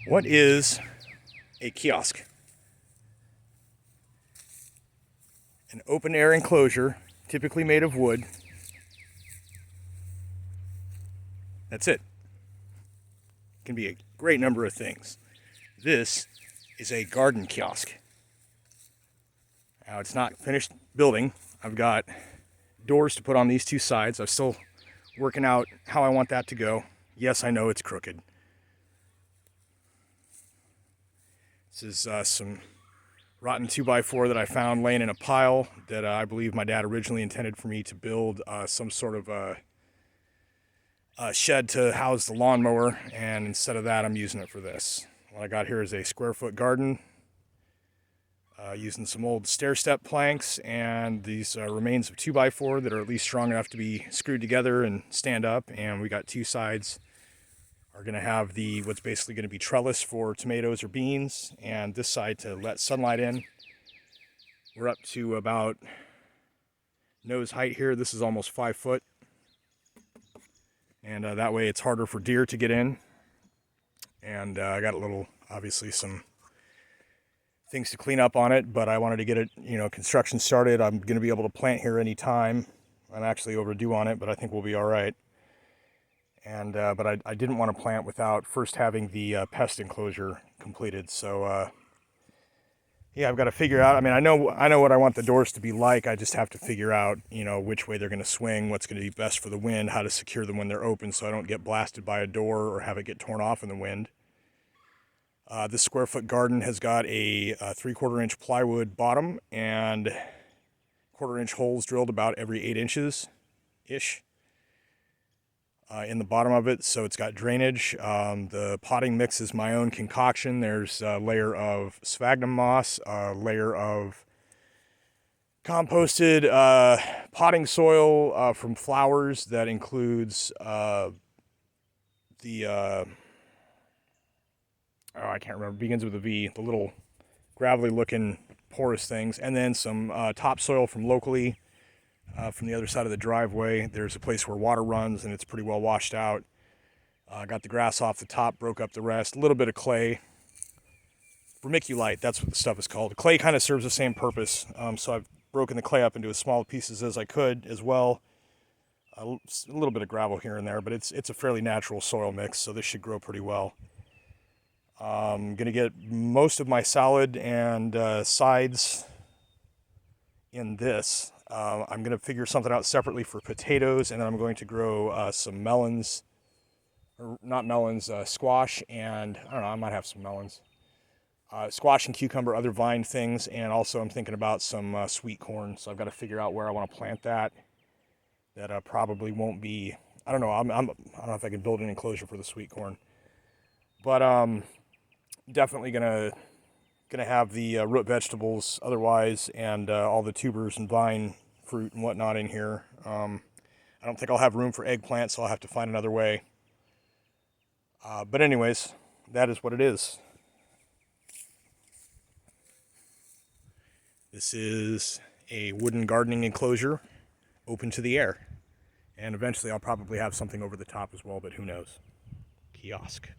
What is a kiosk? An open air enclosure, typically made of wood. That's it. It can be a great number of things. This is a garden kiosk. Now, it's not finished building. I've got doors to put on these two sides. I'm still working out how I want that to go. Yes, I know it's crooked. This is some rotten 2x4 that I found laying in a pile that I believe my dad originally intended for me to build some sort of a shed to house the lawnmower, and instead of that I'm using it for this. What I got here is a square foot garden using some old stair step planks and these remains of 2x4 that are at least strong enough to be screwed together and stand up, and we got two sides are going to have the what's basically going to be trellis for tomatoes or beans, and this side to let sunlight in. We're up to about nose height here. This is almost 5 foot, and that way it's harder for deer to get in. And I got a little, obviously some things to clean up on it, but I wanted to get it, construction started. I'm going to be able to plant here anytime. I'm actually overdue on it, but I think we'll be all right. And but I didn't want to plant without first having the pest enclosure completed. So yeah, I've got to figure out. I mean, I know what I want the doors to be like. I just have to figure out, which way they're going to swing, what's going to be best for the wind, how to secure them when they're open so I don't get blasted by a door or have it get torn off in the wind. This square foot garden has got a 3/4 inch plywood bottom and 1/4 inch holes drilled about every 8 inches ish in the bottom of it, so it's got drainage. The potting mix is my own concoction. There's a layer of sphagnum moss, a layer of composted potting soil from flowers that includes I can't remember, begins with a V, the little gravelly looking porous things, and then some topsoil from locally. From the other side of the driveway, there's a place where water runs and it's pretty well washed out. Got the grass off the top, broke up the rest. A little bit of clay. Vermiculite, that's what the stuff is called. Clay kind of serves the same purpose, so I've broken the clay up into as small pieces as I could as well. A little bit of gravel here and there, but it's a fairly natural soil mix, so this should grow pretty well. I'm going to get most of my salad and sides in this. I'm going to figure something out separately for potatoes, and then I'm going to grow some melons, or not melons, squash, and I don't know, I might have some melons. Squash and cucumber, other vine things, and also I'm thinking about some sweet corn, so I've got to figure out where I want to plant that. That probably won't be, I don't know, I don't know if I can build an enclosure for the sweet corn, but definitely gonna have the root vegetables otherwise, and all the tubers and vine fruit and whatnot in here. I don't think I'll have room for eggplant, so I'll have to find another way. But anyways, that is what it is. This is a wooden gardening enclosure open to the air. And eventually I'll probably have something over the top as well, but who knows. Kiosk.